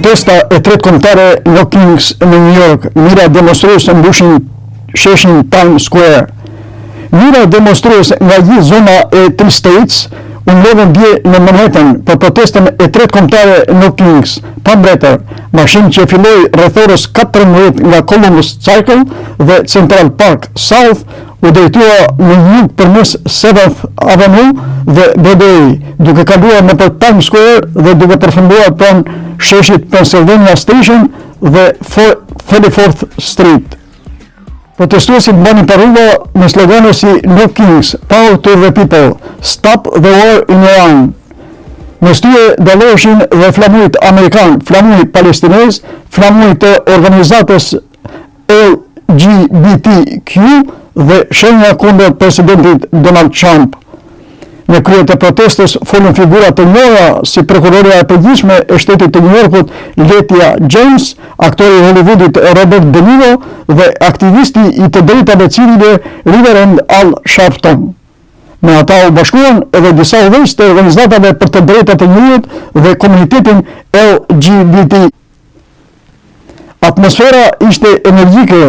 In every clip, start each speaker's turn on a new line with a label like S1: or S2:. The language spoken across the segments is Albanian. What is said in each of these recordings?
S1: protesta e tretë kombëtare në Kings në New York, mira demonstruese mbushin sheshin Times Square. Mira demonstruese nga gjithë zona e Tri States u mbledhën dje në Manhattan për protestën e tretë kombëtare në Kings, pa mbretër, mashinë që filloi rreth orës 14 nga Columbus Circle dhe Central Park South u drejtua në jug përmes 7th Avenue dhe Broadway, duke kaluar nëpër Times Square dhe duke përfunduar pranë sheshit Pennsylvania Station dhe 34th Street. Protestuesit mbanin parrulla me slogane si No Kings, Power to the People, Stop the War in Iran. Në stye dalloheshin dhe flamujt amerikan, flamujt palestinez, flamujt të organizatës LGBTQ dhe shenja kundër presidentit Donald Trump. Në krye të protestës folën figura të njohura si prokuroria e përgjithshme e shtetit të New Yorkut Letitia James, aktori i Hollywoodit Robert De Niro dhe aktivisti i të drejtave civile Reverend Al Sharpton. Me ata u bashkuan edhe disa udhëheqës të organizatave për të drejtat e njerëzit dhe komunitetin LGBT. Atmosfera ishte energjike,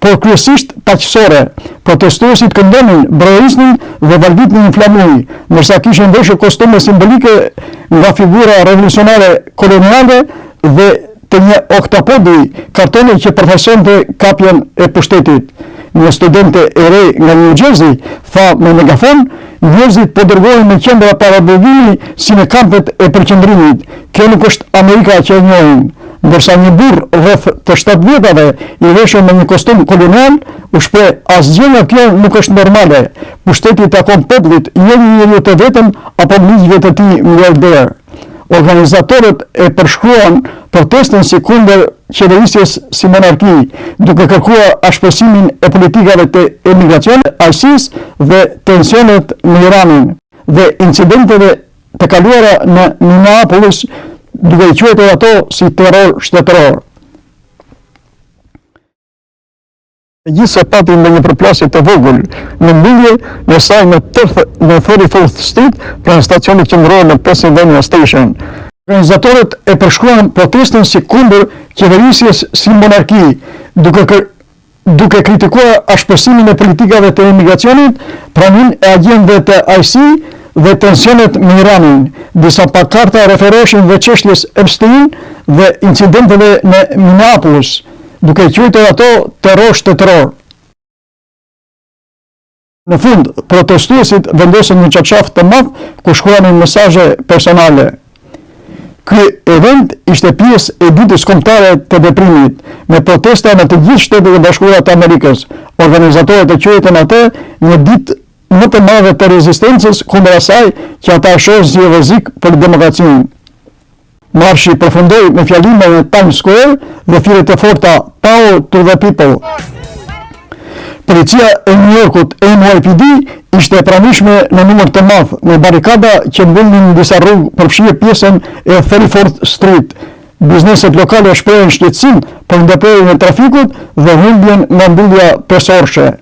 S1: por kryesisht paqësore. Protestuesit këndonin, brorisnin dhe valvitnin në flamuj, ndërsa kishin veshur kostume simbolike nga figura revolucionare koloniale dhe të një oktapodi, kartoni që përfaqësonte kapjen e pushtetit. Një studente e re nga New Jersey tha me megafon, njerëzit po dërgohen në qendra parabogimi si në kampet e përqendrimit. Kjo nuk është Amerika që e njohim. Ndërsa një burr rreth të 7 vjetave i veshur me një kostum kolonial u shpreh asgjë nga kjo nuk është normale. Pushteti takon popullit, jo një njeriu të vetëm apo miqve të tij miliarder. Organizatorët e përshkruan protestën si kundër qeverisjes si monarki, duke kërkuar ashpërsimin e politikave të emigracionit, ISIS dhe tensionet në Iranin dhe incidenteve të kaluara në Minneapolis, duke i quajtur ato si terror shtetëror. Megjithëse pati në një përplasje të vogël në mbyllje në saj në 34th Street, pranë stacionit qendror në Pennsylvania Station. Organizatorët e përshkruan protestën si kundër qeverisjes si monarki, duke kritikuar ashpërsimin e politikave të emigracionit, pranimin e agjendëve të IC dhe tensionet me Iranin. Disa pankarta referoheshin dhe çështjes Epstein dhe incidenteve në Minneapolis, duke quajtur ato terror shtetëror. Në fund, protestuesit vendosën një çarçaf të madh ku shkruanin mesazhe personale. Ky event ishte pjesë e ditës kombëtare të veprimit, me protesta në të gjithë Shtetet e Bashkuara të Amerikës. Organizatorët e quajtën atë një ditë më të madhe të rezistencës kundër asaj që ata shohin si rrezik për demokracinë. Marshi përfundoi me fjalime në Times Square dhe thirrje të forta Power to the People. Policia e New Yorkut, NYPD, ishte e pranishme në numër të madh me barikada që mbyllnin disa rrugë përfshirë pjesën e 34th Street. Bizneset lokale shprehin shqetësim për ndërprerjen e trafikut dhe humbjen nga mbyllja pesorshe.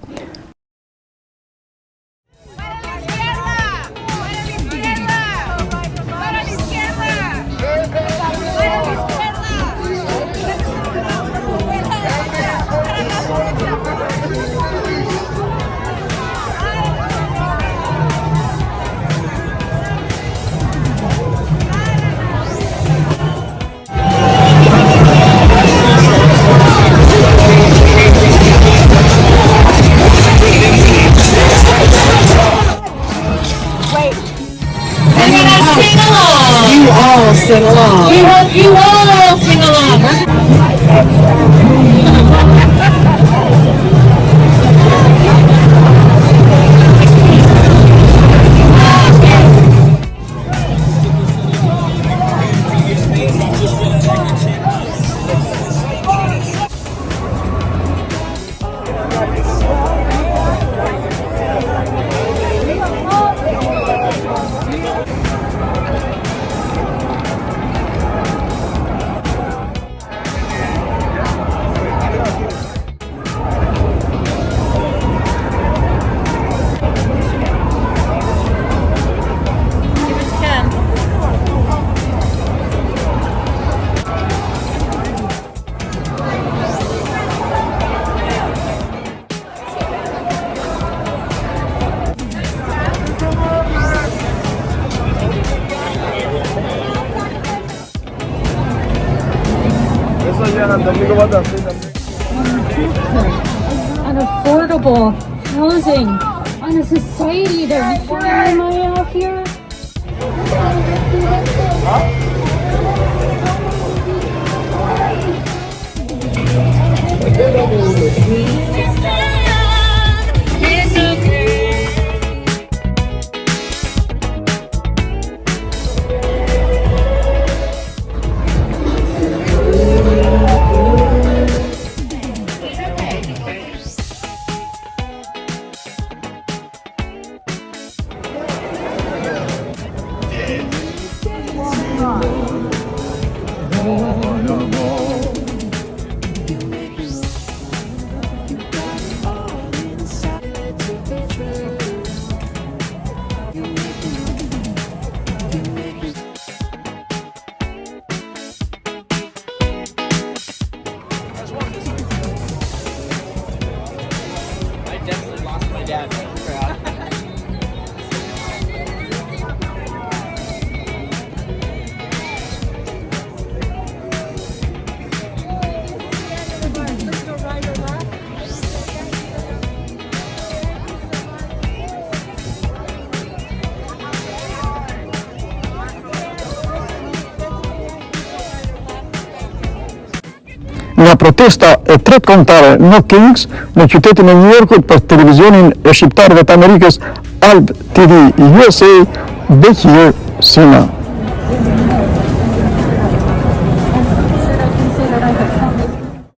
S2: Sing along. We hope you all sing along. An affordable housing, on a society that we am I out here?
S3: Definitely lost my dad in the crowd.
S1: Nga protesta e tretë kombëtare në Kings në qytetin e New Yorkut për televizionin e shqiptarëve të Amerikës Alb TV USA, Bekir Sina.